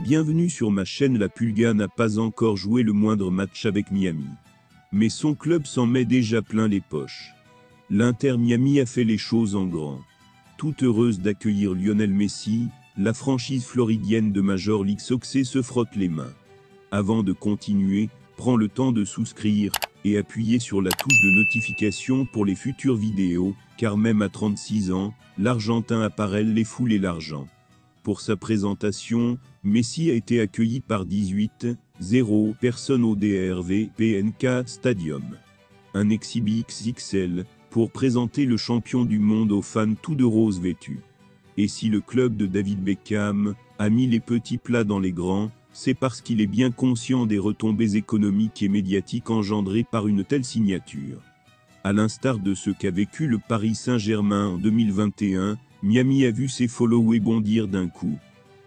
Bienvenue sur ma chaîne. La Pulga n'a pas encore joué le moindre match avec Miami. Mais son club s'en met déjà plein les poches. L'Inter Miami a fait les choses en grand. Toute heureuse d'accueillir Lionel Messi, la franchise floridienne de Major League Soccer se frotte les mains. Avant de continuer, prends le temps de souscrire et appuyer sur la touche de notification pour les futures vidéos, car même à 36 ans, l'Argentin apparaît les foules et l'argent. Pour sa présentation, Messi a été accueilli par 18,0 personnes au DRV PNK Stadium. Un exhibit XXL pour présenter le champion du monde aux fans tout de rose vêtus. Et si le club de David Beckham a mis les petits plats dans les grands, c'est parce qu'il est bien conscient des retombées économiques et médiatiques engendrées par une telle signature. À l'instar de ce qu'a vécu le Paris Saint-Germain en 2021, Miami a vu ses followers bondir d'un coup.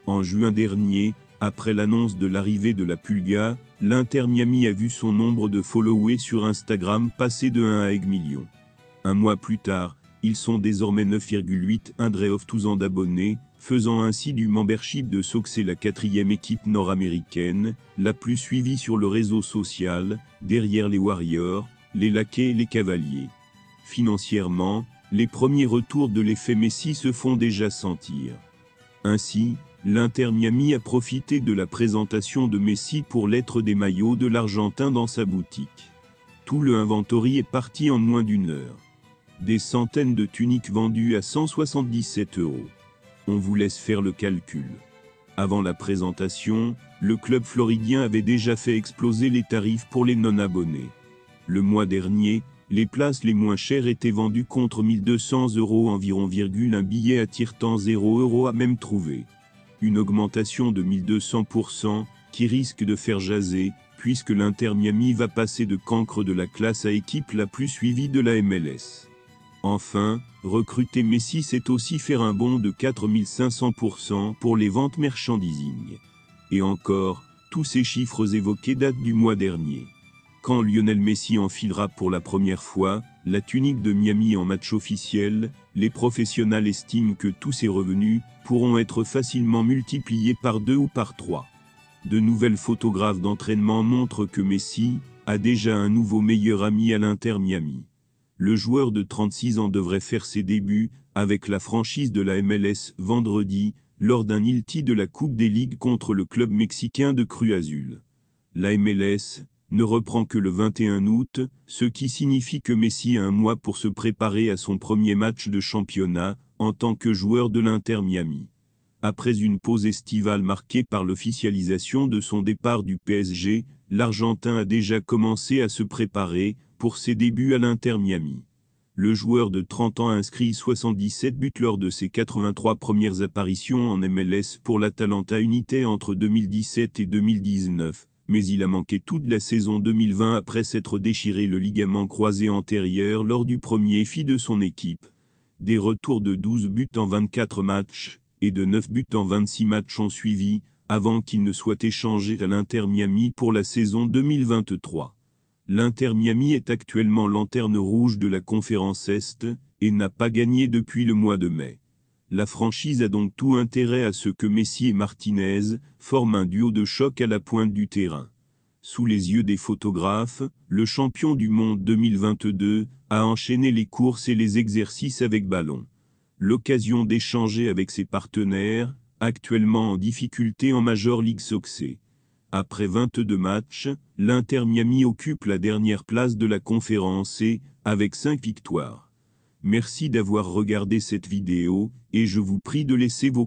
En juin dernier, après l'annonce de l'arrivée de la Pulga, l'Inter Miami a vu son nombre de followers sur Instagram passer de 1 à 1 million. Un mois plus tard, ils sont désormais 9,8 d'abonnés, faisant ainsi du membership de Soccer la 4e équipe nord-américaine, la plus suivie sur le réseau social, derrière les Warriors, les Lakers et les Cavaliers. Financièrement, les premiers retours de l'effet Messi se font déjà sentir. Ainsi, l'Inter Miami a profité de la présentation de Messi pour lettre des maillots de l'Argentin dans sa boutique. Tout le inventory est parti en moins d'une heure. Des centaines de tuniques vendues à 177 €. On vous laisse faire le calcul. Avant la présentation, le club floridien avait déjà fait exploser les tarifs pour les non-abonnés. Le mois dernier, les places les moins chères étaient vendues contre 1 200 € environ. Un billet à tire-temps 0 € a même trouvé. Une augmentation de 1200% qui risque de faire jaser, puisque l'Inter Miami va passer de cancre de la classe à équipe la plus suivie de la MLS. Enfin, recruter Messi, c'est aussi faire un bond de 4500% pour les ventes merchandising. Et encore, tous ces chiffres évoqués datent du mois dernier. Quand Lionel Messi enfilera pour la première fois la tunique de Miami en match officiel, les professionnels estiment que tous ces revenus pourront être facilement multipliés par 2 ou par 3. De nouvelles photographes d'entraînement montrent que Messi a déjà un nouveau meilleur ami à l'Inter Miami. Le joueur de 36 ans devrait faire ses débuts avec la franchise de la MLS vendredi, lors d'un ILTI de la Coupe des Ligues contre le club mexicain de Cruz Azul. La MLS ne reprend que le 21 août, ce qui signifie que Messi a un mois pour se préparer à son premier match de championnat en tant que joueur de l'Inter Miami. Après une pause estivale marquée par l'officialisation de son départ du PSG, l'Argentin a déjà commencé à se préparer pour ses débuts à l'Inter Miami. Le joueur de 30 ans a inscrit 77 buts lors de ses 83 premières apparitions en MLS pour l'Atalanta United entre 2017 et 2019, mais il a manqué toute la saison 2020 après s'être déchiré le ligament croisé antérieur lors du premier FI de son équipe. Des retours de 12 buts en 24 matchs et de 9 buts en 26 matchs ont suivi, avant qu'il ne soit échangé à l'Inter Miami pour la saison 2023. L'Inter Miami est actuellement lanterne rouge de la conférence Est et n'a pas gagné depuis le mois de mai. La franchise a donc tout intérêt à ce que Messi et Martinez forment un duo de choc à la pointe du terrain. Sous les yeux des photographes, le champion du monde 2022 a enchaîné les courses et les exercices avec ballon. L'occasion d'échanger avec ses partenaires, actuellement en difficulté en Major League Soccer. Après 22 matchs, l'Inter Miami occupe la dernière place de la conférence et, avec 5 victoires. Merci d'avoir regardé cette vidéo, et je vous prie de laisser vos